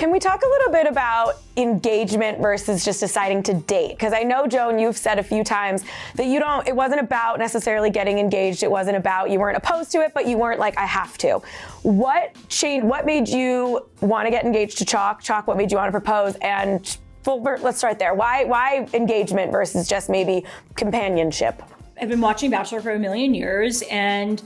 Can we talk a little bit about engagement versus just deciding to date? Because I know, Joan, you've said a few times that it wasn't about necessarily getting engaged. It wasn't about, you weren't opposed to it, but you weren't like, I have to. What changed? What made you want to get engaged to Chock? Chock, what made you want to propose? And let's start there. Why engagement versus just maybe companionship? I've been watching Bachelor for a million years, and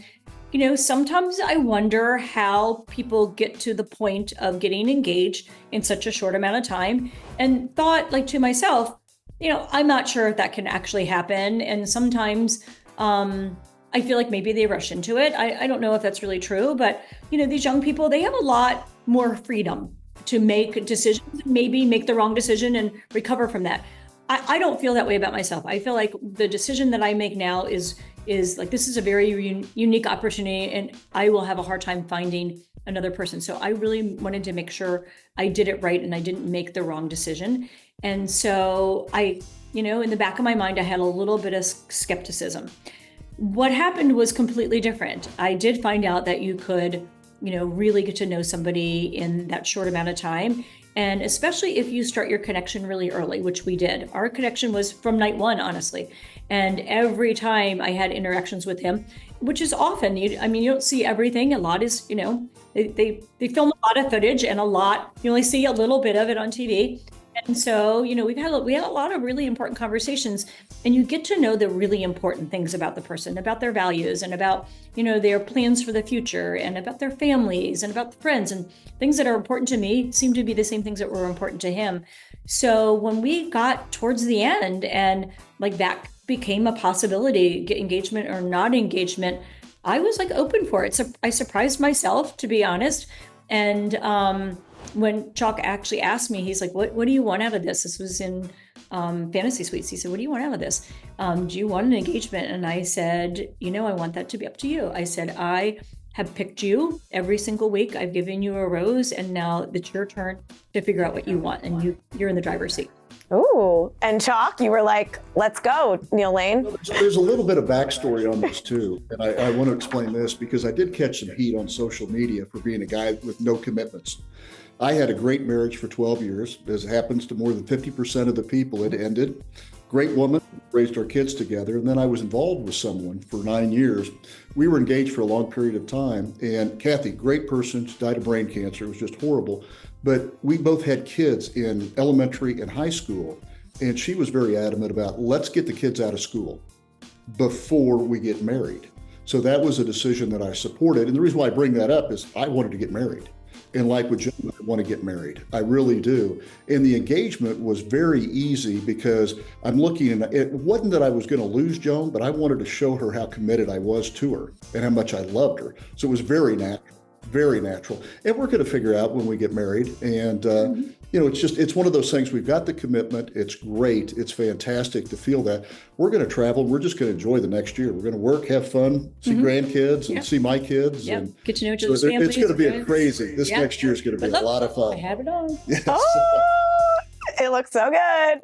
sometimes I wonder how people get to the point of getting engaged in such a short amount of time, and thought like to myself, I'm not sure if that can actually happen. And sometimes I feel like maybe they rush into it. I don't know if that's really true, but these young people, they have a lot more freedom to make decisions, maybe make the wrong decision and recover from that. I don't feel that way about myself. I feel like the decision that I make now is like, this is a very unique opportunity, and I will have a hard time finding another person. So I really wanted to make sure I did it right and I didn't make the wrong decision. And so I, in the back of my mind, I had a little bit of skepticism. What happened was completely different. I did find out that you could, really get to know somebody in that short amount of time. And especially if you start your connection really early, which we did. Our connection was from night one, honestly. And every time I had interactions with him, which is often, you don't see everything. A lot is, they film a lot of footage, and you only see a little bit of it on TV. And so, we had a lot of really important conversations, and you get to know the really important things about the person, about their values, and about, their plans for the future, and about their families, and about the friends, and things that are important to me seem to be the same things that were important to him. So when we got towards the end, and like that became a possibility, get engagement or not engagement, I was like open for it. So I surprised myself, to be honest. And when Chock actually asked me, he's like, what do you want out of this? This was in Fantasy Suites. He said, what do you want out of this? Do you want an engagement? And I said, I want that to be up to you. I said, I have picked you every single week. I've given you a rose, and now it's your turn to figure out what you want. And you're in the driver's seat. Ooh, and Chock, you were like, let's go, Neil Lane. There's a little bit of backstory on this too. And I want to explain this because I did catch some heat on social media for being a guy with no commitments. I had a great marriage for 12 years. As happens to more than 50% of the people, it ended. Great woman, raised our kids together. And then I was involved with someone for 9 years. We were engaged for a long period of time. And Kathy, great person, she died of brain cancer. It was just horrible. But we both had kids in elementary and high school. And she was very adamant about, let's get the kids out of school before we get married. So that was a decision that I supported. And the reason why I bring that up is I wanted to get married. And like with Joan, I want to get married. I really do. And the engagement was very easy because I'm looking, and it wasn't that I was going to lose Joan, but I wanted to show her how committed I was to her and how much I loved her. So it was very natural, very natural. And we're going to figure out when we get married. And, it's one of those things. We've got the commitment. It's great. It's fantastic to feel that. We're going to travel. We're just going to enjoy the next year. We're going to work, have fun, see grandkids, and see my kids. Yeah, and get to know each other's families. It's going to be crazy. This next year is going to be a lot of fun. I have it on. Yes. Oh, it looks so good.